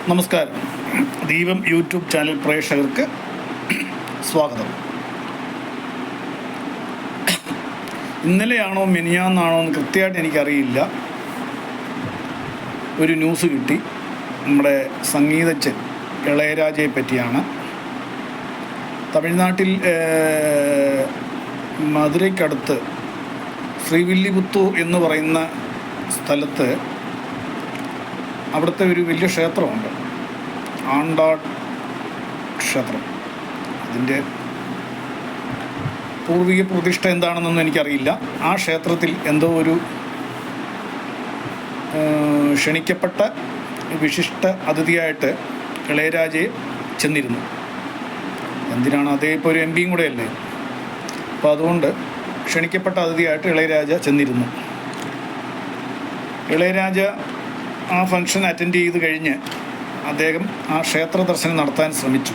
നമസ്കാരം. ദീപം YouTube channel പ്രേക്ഷകർക്ക് സ്വാഗതം. ഇന്നലെയാണോ മിനിഞ്ഞാന്നാണോ എന്ന് കൃത്യമായിട്ട് എനിക്കറിയില്ല, ഒരു ന്യൂസ് കിട്ടി. നമ്മുടെ സംഗീതജ്ഞൻ ഇളയരാജയെ പറ്റിയാണ്. തമിഴ്നാട്ടിൽ മധുരയ്ക്കടുത്ത് ശ്രീവില്ലിപുത്തൂർ എന്ന് പറയുന്ന സ്ഥലത്ത് അവിടുത്തെ ഒരു വലിയ ക്ഷേത്രമുണ്ട്, ആണ്ടാട് ക്ഷേത്രം. അതിൻ്റെ പൂർവിക പ്രതിഷ്ഠ എന്താണെന്നൊന്നും എനിക്കറിയില്ല. ആ ക്ഷേത്രത്തിൽ എന്തോ ഒരു ക്ഷണിക്കപ്പെട്ട വിശിഷ്ട അതിഥിയായിട്ട് ഇളയരാജയെ ചെന്നിരുന്നു. എന്തിനാണ്, അതേ ഇപ്പോൾ ഒരു എം പിയും കൂടെ അല്ലേ, അപ്പോൾ അതുകൊണ്ട് ക്ഷണിക്കപ്പെട്ട അതിഥിയായിട്ട് ഇളയരാജ ചെന്നിരുന്നു. ഇളയരാജ ആ ഫംഗ്ഷൻ അറ്റൻഡ് ചെയ്ത് കഴിഞ്ഞ് അദ്ദേഹം ആ ക്ഷേത്ര ദർശനം നടത്താൻ ശ്രമിച്ചു.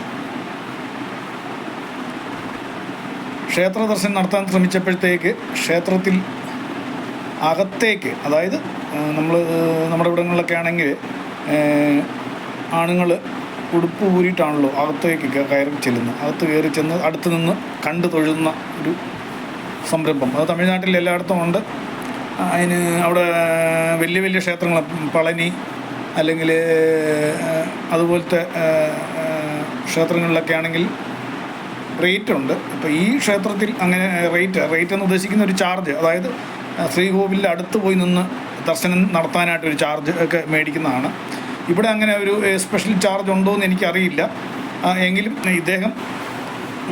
ക്ഷേത്ര ദർശനം നടത്താൻ ശ്രമിച്ചപ്പോഴത്തേക്ക് ക്ഷേത്രത്തിൽ അകത്തേക്ക്, അതായത് നമ്മുടെ ഇവിടങ്ങളിലൊക്കെ ആണെങ്കിൽ ആണുങ്ങൾ ഉടുപ്പ് ഊരിയിട്ടാണല്ലോ അകത്തേക്ക് കയറി ചെല്ലുന്നത്. അകത്ത് കയറി ചെന്ന് അടുത്ത് നിന്ന് കണ്ടു തൊഴുന്ന ഒരു സംരംഭം അത് തമിഴ്നാട്ടിൽ എല്ലായിടത്തും ഉണ്ട്. അതിന് അവിടെ വലിയ വലിയ ക്ഷേത്രങ്ങൾ, പളനി അല്ലെങ്കിൽ അതുപോലത്തെ ക്ഷേത്രങ്ങളിലൊക്കെ ആണെങ്കിൽ റേറ്റ് ഉണ്ട്. ഇപ്പോൾ ഈ ക്ഷേത്രത്തിൽ അങ്ങനെ റേറ്റ് എന്ന് ഉദ്ദേശിക്കുന്ന ഒരു ചാർജ്, അതായത് ശ്രീകോവിലിൽ അടുത്ത് പോയി നിന്ന് ദർശനം നടത്താനായിട്ടൊരു ചാർജ് ഒക്കെ മേടിക്കുന്നതാണ്. ഇവിടെ അങ്ങനെ ഒരു സ്പെഷ്യൽ ചാർജ് ഉണ്ടോ എന്ന് എനിക്കറിയില്ല. എങ്കിലും ഇദ്ദേഹം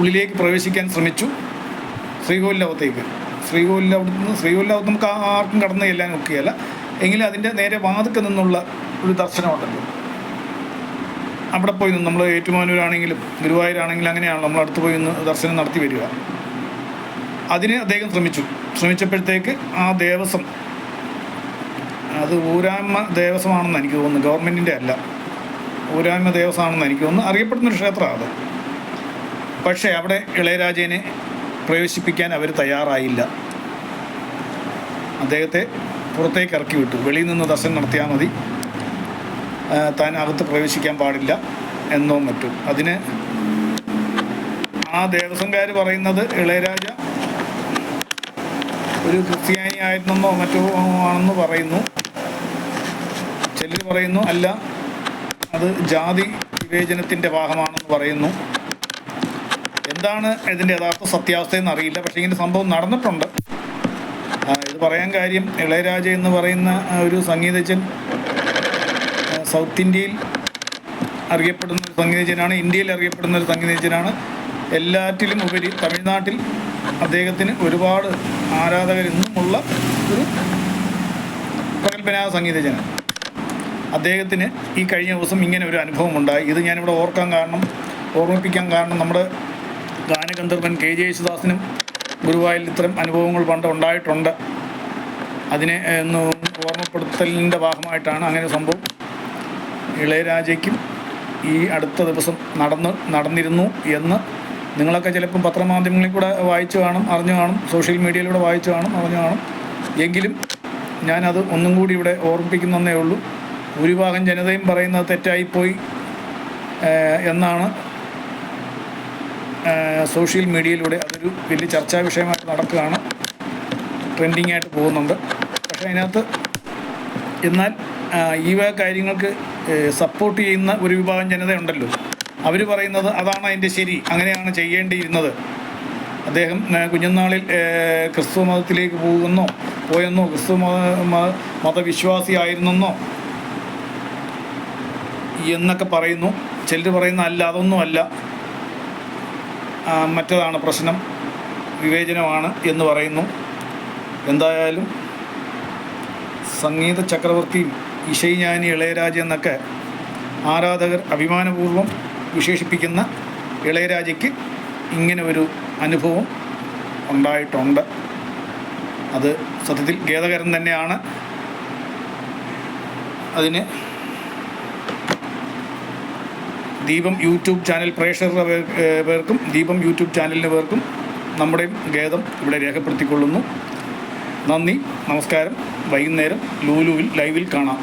ഉള്ളിലേക്ക് പ്രവേശിക്കാൻ ശ്രമിച്ചു, ശ്രീകോവിലകത്തേക്ക്. ശ്രീകോവിലകത്ത് നമുക്ക് ആർക്കും കടന്നു ചെല്ലാൻ ഒക്കുകയല്ല. എങ്കിലും അതിൻ്റെ നേരെ വാതിൽക്ക് നിന്നുള്ള ഒരു ദർശനമുണ്ടല്ലോ, അവിടെ പോയി നിന്ന് നമ്മൾ ഏറ്റുമാനൂരാണെങ്കിലും ഗുരുവായൂരാണെങ്കിലും അങ്ങനെയാണല്ലോ, നമ്മൾ അടുത്ത് പോയി നിന്ന് ദർശനം നടത്തി വരിക. അതിന് അദ്ദേഹം ശ്രമിച്ചപ്പോഴത്തേക്ക് ആ ദേവസ്വം, അത് ഊരായ്മ ദേവസ്വമാണെന്ന് എനിക്ക് തോന്നുന്നു, ഗവൺമെൻറ്റിൻ്റെ അല്ല, ഊരായ്മ ദേവസ്വമാണെന്ന് എനിക്ക് തോന്നുന്നു, അറിയപ്പെടുന്നൊരു ക്ഷേത്രമാണ് അത്. പക്ഷേ അവിടെ ഇളയരാജേനെ പ്രവേശിപ്പിക്കാൻ അവർ തയ്യാറായില്ല. അദ്ദേഹത്തെ പുറത്തേക്ക് ഇറക്കി വിട്ടു. വെളിയിൽ നിന്ന് ദർശനം നടത്തിയാൽ മതി, താൻ അകത്ത് പ്രവേശിക്കാൻ പാടില്ല എന്നോ മറ്റും. അതിന് ആ ദേവസ്വംകാർ പറയുന്നത് ഇളയരാജ ഒരു ക്രിസ്ത്യാനി ആയിരുന്നെന്നോ മറ്റോ ആണെന്ന് പറയുന്നു. ചിലർ പറയുന്നു അല്ല, അത് ജാതി വിവേചനത്തിൻ്റെ ഭാഗമാണെന്ന് പറയുന്നു. എന്താണ് ഇതിൻ്റെ യഥാർത്ഥ സത്യാവസ്ഥയെന്ന് അറിയില്ല. പക്ഷേ ഇങ്ങനെ സംഭവം നടന്നിട്ടുണ്ട്. ഇത് പറയാൻ കാര്യം, ഇളയരാജ എന്ന് പറയുന്ന ഒരു സംഗീതജ്ഞൻ സൗത്ത് ഇന്ത്യയിൽ അറിയപ്പെടുന്ന ഒരു സംഗീതജ്ഞനാണ്, ഇന്ത്യയിൽ അറിയപ്പെടുന്ന ഒരു സംഗീതജ്ഞനാണ്. എല്ലാറ്റിലും ഉപരി തമിഴ്നാട്ടിൽ അദ്ദേഹത്തിന് ഒരുപാട് ആരാധകർ ഇന്നുമുള്ള ഒരു പ്രഗത്ഭനായ സംഗീതജ്ഞനാണ്. അദ്ദേഹത്തിന് ഈ കഴിഞ്ഞ ദിവസം ഇങ്ങനെ ഒരു അനുഭവം ഉണ്ടായി. ഇത് ഞാനിവിടെ ഓർമ്മിപ്പിക്കാൻ കാരണം നമ്മുടെ ഗാനഗന്ധർവൻ KJ യേശുദാസിനും ഗുരുവായൂരിൽ ഇത്തരം അനുഭവങ്ങൾ പണ്ട് ഉണ്ടായിട്ടുണ്ട്. അതിനെ ഒന്ന് ഓർമ്മപ്പെടുത്തലിൻ്റെ ഭാഗമായിട്ടാണ് അങ്ങനെ സംഭവം. ഇളയരാജയ്ക്കും ഈ അടുത്ത ദിവസം നടന്നിരുന്നു എന്ന് നിങ്ങളൊക്കെ ചിലപ്പം പത്രമാധ്യമങ്ങളിൽ കൂടെ വായിച്ചു കാണും, അറിഞ്ഞു കാണും, സോഷ്യൽ മീഡിയയിലൂടെ വായിച്ചു കാണും, അറിഞ്ഞു കാണും. എങ്കിലും ഞാനത് ഒന്നും കൂടി ഇവിടെ ഓർമ്മിപ്പിക്കുന്നതേ ഉള്ളൂ. ഭൂരിഭാഗം ജനതയും പറയുന്നത് തെറ്റായിപ്പോയി എന്നാണ് സോഷ്യൽ മീഡിയയിലൂടെ അതൊരു വലിയ ചർച്ചാ വിഷയമായിട്ട് നടക്കുകയാണ്, ട്രെൻഡിങ് ആയിട്ട് പോകുന്നുണ്ട്. പക്ഷേ അതിനകത്ത് എന്നാൽ ഈ വക കാര്യങ്ങൾക്ക് സപ്പോർട്ട് ചെയ്യുന്ന ഒരു വിഭാഗം ജനതയുണ്ടല്ലോ, അവർ പറയുന്നത് അതാണ് അതിൻ്റെ ശരി, അങ്ങനെയാണ് ചെയ്യേണ്ടിയിരുന്നത്. അദ്ദേഹം കുഞ്ഞുനാളിൽ ക്രിസ്തു മതത്തിലേക്ക് പോയെന്നോ ക്രിസ്തു മതവിശ്വാസിയായിരുന്നെന്നോ എന്നൊക്കെ പറയുന്നു. ചിലർ പറയുന്ന അല്ല, അതൊന്നും അല്ല, മറ്റതാണ് പ്രശ്നം, വിവേചനമാണ് എന്ന് പറയുന്നു. എന്തായാലും സംഗീത ചക്രവർത്തിയും ഇശൈஞாനി ഇളയരാജ എന്നൊക്കെ ആരാധകർ അഭിമാനപൂർവ്വം വിശേഷിപ്പിക്കുന്ന ഇളയരാജയ്ക്ക് ഇങ്ങനെ ഒരു അനുഭവം ഉണ്ടായിട്ടുണ്ട്. അത് സത്യത്തിൽ ഖേദകരം തന്നെയാണ്. ദീപം യൂട്യൂബ് ചാനൽ പ്രേക്ഷകരുടെ പേർക്കും ദീപം യൂട്യൂബ് ചാനലിൻ്റെ പേർക്കും നമ്മുടെയും ഖേദം ഇവിടെ രേഖപ്പെടുത്തിക്കൊള്ളുന്നു. നന്ദി, നമസ്കാരം. വൈകുന്നേരം ലൂലുവിൽ ലൈവിൽ കാണാം.